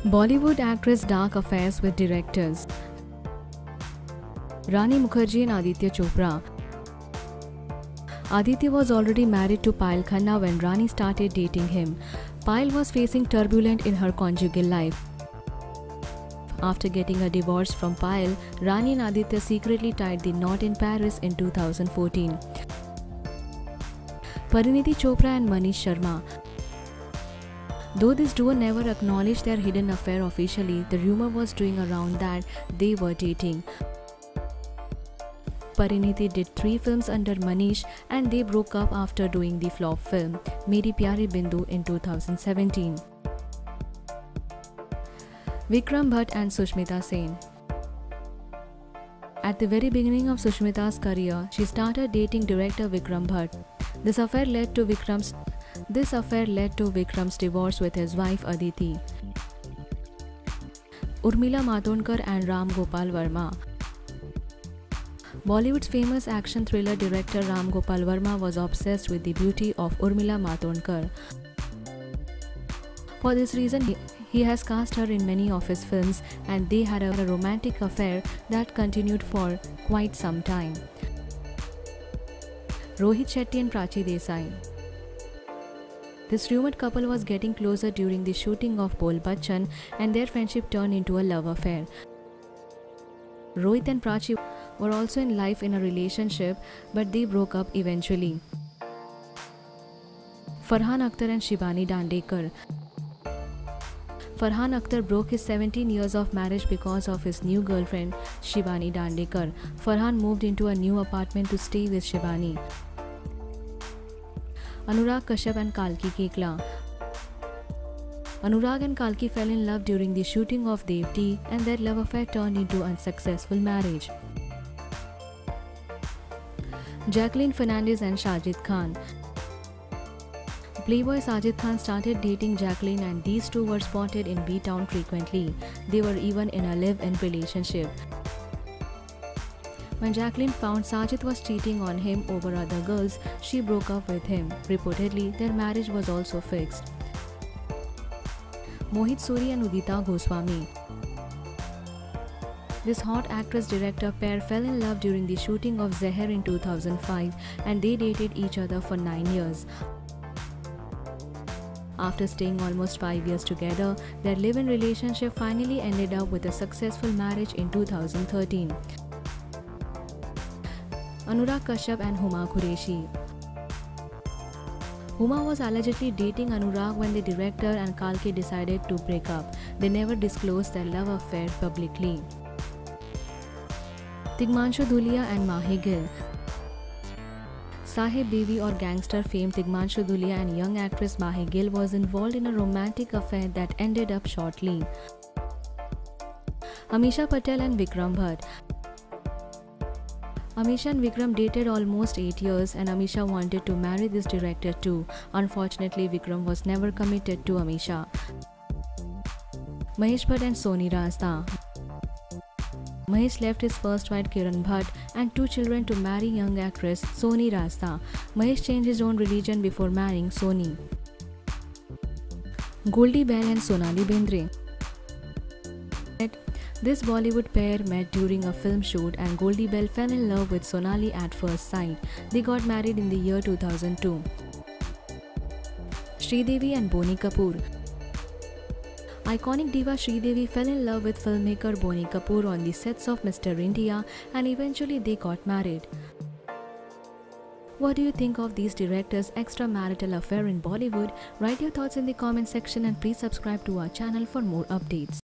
Bollywood actress dark affairs with directors. Rani Mukherjee and Aditya Chopra. Aditya was already married to Payal Khanna when Rani started dating him. Payal was facing turbulence in her conjugal life. After getting a divorce from Payal, Rani and Aditya secretly tied the knot in Paris in 2014. Parineeti Chopra and Manish Sharma. Though this duo never acknowledged their hidden affair officially, the rumor was doing around that they were dating. Parineeti did 3 films under Manish and they broke up after doing the flop film Meri Pyari Bindu in 2017. Vikram Bhatt and Sushmita Sen. At the very beginning of Sushmita's career, she started dating director Vikram Bhatt. This affair led to Vikram's divorce with his wife Aditi. Urmila Matondkar and Ram Gopal Verma. Bollywood's famous action thriller director Ram Gopal Verma was obsessed with the beauty of Urmila Matondkar. For this reason, he has cast her in many of his films and they had a romantic affair that continued for quite some time. Rohit Shetty and Prachi Desai. This rumored couple was getting closer during the shooting of Bol Bachchan and their friendship turned into a love affair. Rohit and Prachi were also in a relationship, but they broke up eventually. Farhan Akhtar and Shibani Dandekar. Farhan Akhtar broke his 17 years of marriage because of his new girlfriend Shibani Dandekar. Farhan moved into a new apartment to stay with Shibani. Anurag Kashyap and Kalki Koechlin. Anurag and Kalki fell in love during the shooting of Devti and their love affair turned into unsuccessful marriage. Jacqueline Fernandez and Sajid Khan. Playboy Sajid Khan started dating Jacqueline and these two were spotted in B-Town frequently. They were even in a live-in relationship. When Jacqueline found Sajid was cheating on him over other girls, she broke up with him. Reportedly, their marriage was also fixed. Mohit Suri and Udita Goswami. This hot actress-director pair fell in love during the shooting of Zehar in 2005 and they dated each other for 9 years. After staying almost 5 years together, their live-in relationship finally ended up with a successful marriage in 2013. Anurag Kashyap and Huma Qureshi. Huma was allegedly dating Anurag when the director and Kalki decided to break up. They never disclosed their love affair publicly. Tigmanshu Dhulia and Mahi Gill. Sahib Devi or gangster fame Tigmanshu Dhulia and young actress Mahi Gill was involved in a romantic affair that ended up shortly. Amisha Patel and Vikram Bhatt. Amisha and Vikram dated almost 8 years and Amisha wanted to marry this director too. Unfortunately, Vikram was never committed to Amisha. Mahesh Bhatt and Soni Rasta. Mahesh left his first wife Kiran Bhatt and 2 children to marry young actress Soni Rasta. Mahesh changed his own religion before marrying Soni. Goldie Bell and Sonali Bendre. This Bollywood pair met during a film shoot and Goldie Bell fell in love with Sonali at first sight. They got married in the year 2002. Sridevi and Boney Kapoor. Iconic diva Sridevi fell in love with filmmaker Boney Kapoor on the sets of Mr. India and eventually they got married. What do you think of these directors' extramarital affair in Bollywood? Write your thoughts in the comment section and please subscribe to our channel for more updates.